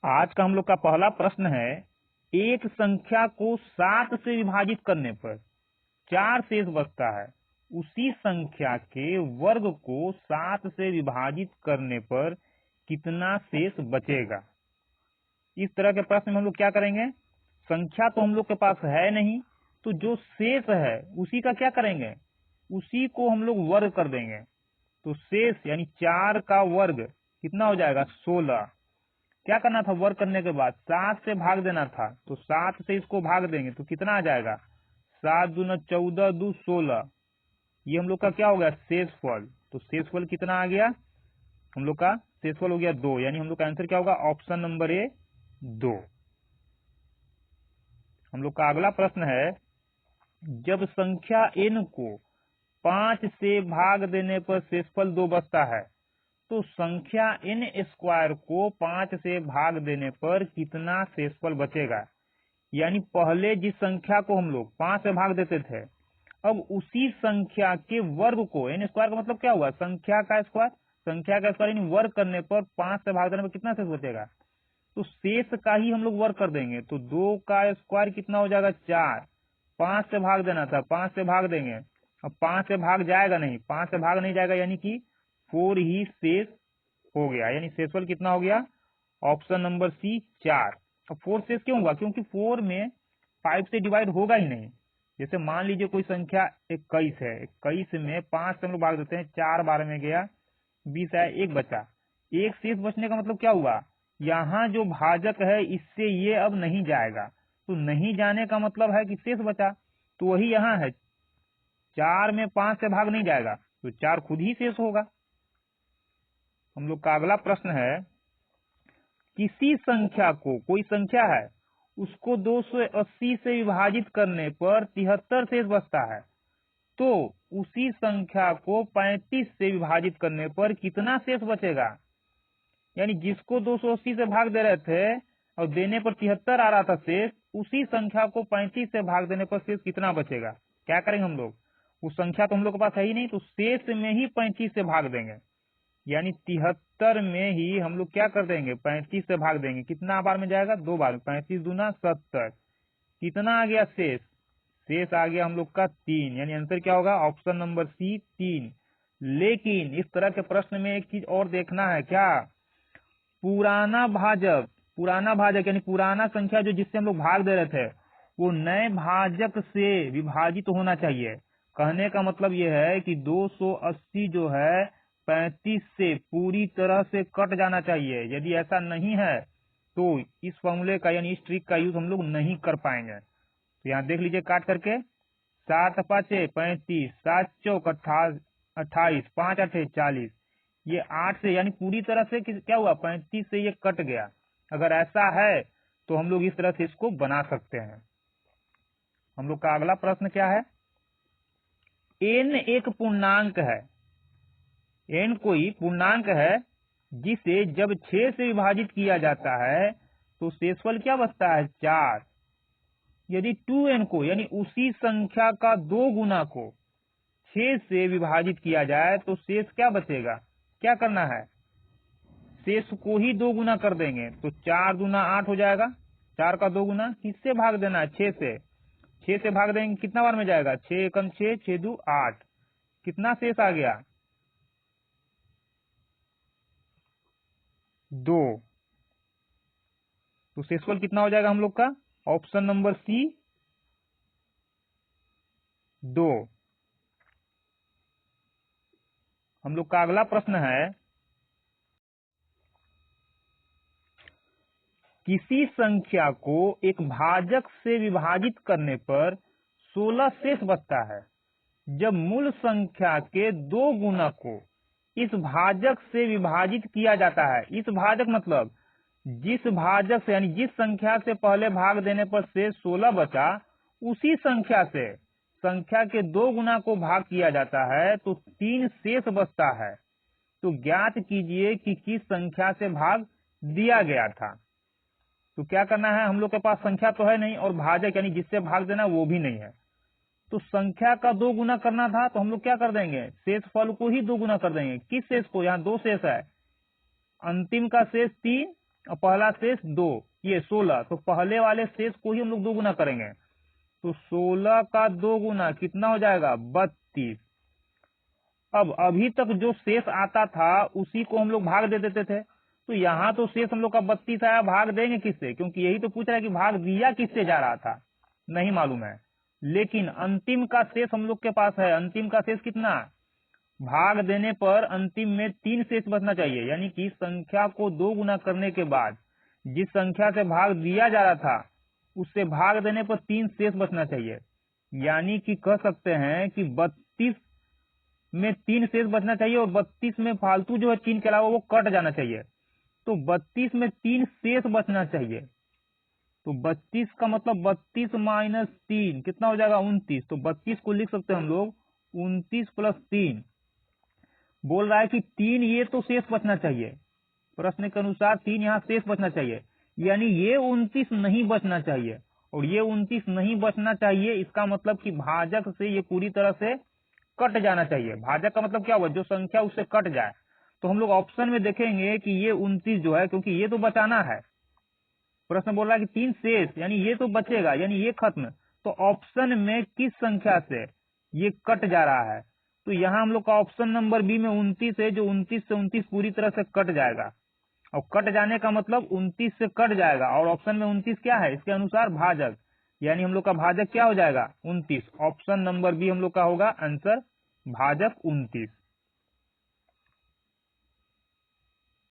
आज का हम लोग का पहला प्रश्न है, एक संख्या को 7 से विभाजित करने पर 4 शेष बचता है, उसी संख्या के वर्ग को 7 से विभाजित करने पर कितना शेष बचेगा। इस तरह के प्रश्न में हम लोग क्या करेंगे, संख्या तो हम लोग के पास है नहीं, तो जो शेष है उसी का क्या करेंगे, उसी को हम लोग वर्ग कर देंगे। तो शेष यानी 4 का वर्ग कितना हो जाएगा, 16। क्या करना था, वर्ग करने के बाद 7 से भाग देना था, तो 7 से इसको भाग देंगे तो कितना आ जाएगा, 7 दूना 14 दू 16। ये हम लोग का क्या हो गया, शेषफल। तो शेषफल कितना आ गया, हम लोग का शेषफल हो गया 2, यानी हम लोग का आंसर क्या होगा, ऑप्शन नंबर ए 2। हम लोग का अगला प्रश्न है, जब संख्या n को 5 से भाग देने पर शेषफल 2 बचता है, तो संख्या n स्क्वायर को 5 से भाग देने पर कितना शेषफल बचेगा। यानी पहले जिस संख्या को हम लोग 5 से भाग देते थे, अब उसी संख्या के वर्ग को, n स्क्वायर का मतलब क्या हुआ, संख्या का स्क्वायर, संख्या का स्क्वायर यानी वर्ग करने पर 5 से भाग देने पर कितना शेष बचेगा, तो शेष का ही हम लोग वर्ग कर देंगे। तो 2 का स्क्वायर कितना हो जाएगा, 4। 5 से भाग देना था, 5 से भाग देंगे, अब 5 से भाग जाएगा नहीं, 5 से भाग नहीं जाएगा, यानी कि 4 ही शेष हो गया। यानी शेषफल कितना हो गया, ऑप्शन नंबर सी 4। अब 4 शेष क्यों हुआ, क्योंकि 4 में 5 से डिवाइड होगा ही नहीं। जैसे मान लीजिए कोई संख्या 21 है, 21 में 5 से हम लोग भाग देते हैं, 4 बार में गया 20 आया, 1 बचा। 1 शेष बचने का मतलब क्या हुआ, यहाँ जो भाजक है इससे ये अब नहीं जाएगा, तो नहीं जाने का मतलब है कि शेष बचा, तो वही यहाँ है, 4 में 5 से भाग नहीं जाएगा, तो 4 खुद ही शेष होगा। हम लोग का अगला प्रश्न है, किसी संख्या को, कोई संख्या है उसको 280 से विभाजित करने पर 73 शेष बचता है, तो उसी संख्या को 35 से विभाजित करने पर कितना शेष बचेगा। यानी जिसको 280 से भाग दे रहे थे और देने पर 73 आ रहा था शेष, उसी संख्या को 35 से भाग देने पर शेष कितना बचेगा। क्या करेंगे हम लोग, उस संख्या तो हम लोग के पास है ही नहीं, तो शेष में ही 35 से भाग देंगे। यानी 73 में ही हम लोग क्या कर देंगे, 35 से भाग देंगे। कितना बार में जाएगा, 2 बार में, 35 दूना 70। कितना आ गया शेष, शेष आ गया हम लोग का 3, यानी आंसर क्या होगा, ऑप्शन नंबर सी 3। लेकिन इस तरह के प्रश्न में एक चीज और देखना है, क्या, पुराना भाजक यानी पुराना संख्या जो जिससे हम लोग भाग दे रहे थे, वो नए भाजक से विभाजित होना चाहिए। कहने का मतलब ये है कि 280 जो है 35 से पूरी तरह से कट जाना चाहिए। यदि ऐसा नहीं है तो इस फॉर्मूले का यानी इस ट्रिक का यूज हम लोग नहीं कर पाएंगे। तो यहाँ देख लीजिए काट करके, 7 पाँचे 35, 7 चौक 28, 5 आठे 40, ये 8 से यानी पूरी तरह से क्या हुआ, 35 से ये कट गया। अगर ऐसा है तो हम लोग इस तरह से इसको बना सकते हैं। हम लोग का अगला प्रश्न क्या है, n एक पूर्णांक है, n कोई पूर्णांक है जिसे जब 6 से विभाजित किया जाता है तो शेषफल क्या बचता है, 4। यदि 2n को यानी उसी संख्या का 2 गुना को 6 से विभाजित किया जाए तो शेष क्या बचेगा। क्या करना है, शेष को ही 2 गुना कर देंगे, तो 4 दूना 8 हो जाएगा। 4 का 2 गुना किससे भाग देना है, 6 से। 6 से भाग देंगे कितना बार में जाएगा, 6 एकम 6, 6 दू 8। कितना शेष आ गया, 2। तो शेषफल कितना हो जाएगा हम लोग का, ऑप्शन नंबर सी 2। हम लोग का अगला प्रश्न है, किसी संख्या को एक भाजक से विभाजित करने पर 16 शेष बचता है, जब मूल संख्या के 2 गुना को इस भाजक से विभाजित किया जाता है। इस भाजक मतलब जिस भाजक से यानी जिस संख्या से पहले भाग देने पर शेष 16 बचा, उसी संख्या से संख्या के 2 गुना को भाग किया जाता है तो 3 शेष बचता है। तो ज्ञात कीजिए कि किस संख्या से भाग दिया गया था। तो क्या करना है, हम लोग के पास संख्या तो है नहीं और भाजक यानी जिससे भाग देना वो भी नहीं है, तो संख्या का 2 गुना करना था, तो हम लोग क्या कर देंगे, शेषफल को ही 2 गुना कर देंगे। किस शेष को, यहाँ 2 शेष है, अंतिम का शेष 3 और पहला शेष 2, ये 16, तो पहले वाले शेष को ही हम लोग 2 गुना करेंगे, तो 16 का 2 गुना कितना हो जाएगा 32। अब अभी तक जो शेष आता था उसी को हम लोग भाग दे देते थे, तो यहाँ तो शेष हम लोग का 32 आया, भाग देंगे किससे, क्योंकि यही तो पूछ रहा है कि भाग दिया किससे जा रहा था, नहीं मालूम है। लेकिन अंतिम का शेष हम लोग के पास है, अंतिम का शेष कितना, भाग देने पर अंतिम में 3 शेष बचना चाहिए, यानी कि संख्या को 2 गुना करने के बाद जिस संख्या से भाग दिया जा रहा था उससे भाग देने पर 3 शेष बचना चाहिए, यानी कि कह सकते हैं कि 32 में 3 शेष बचना चाहिए और 32 में फालतू जो है 3 के अलावा वो कट जाना चाहिए, तो 32 में 3 शेष बचना चाहिए। तो 32 का मतलब 32 माइनस 3 कितना हो जाएगा 29, तो 32 को लिख सकते हैं हम लोग 29 प्लस 3। बोल रहा है कि 3 ये तो शेष बचना चाहिए, प्रश्न के अनुसार 3 यहाँ शेष बचना चाहिए, यानी ये 29 नहीं बचना चाहिए, और ये 29 नहीं बचना चाहिए, इसका मतलब कि भाजक से ये पूरी तरह से कट जाना चाहिए। भाजक का मतलब क्या हुआ, जो संख्या उससे कट जाए। तो हम लोग ऑप्शन में देखेंगे कि ये 29 जो है, क्योंकि ये तो बचाना है, प्रश्न बोल रहा है कि 3 शेष, यानी ये तो बचेगा, यानी ये खत्म, तो ऑप्शन में किस संख्या से ये कट जा रहा है, तो यहाँ हम लोग का ऑप्शन नंबर बी में 29 है, जो 29 से 29 पूरी तरह से कट जाएगा, और कट जाने का मतलब 29 से कट जाएगा, और ऑप्शन में 29 क्या है, इसके अनुसार भाजक, यानी हम लोग का भाजक क्या हो जाएगा 29। ऑप्शन नंबर बी हम लोग का होगा आंसर भाजक 29।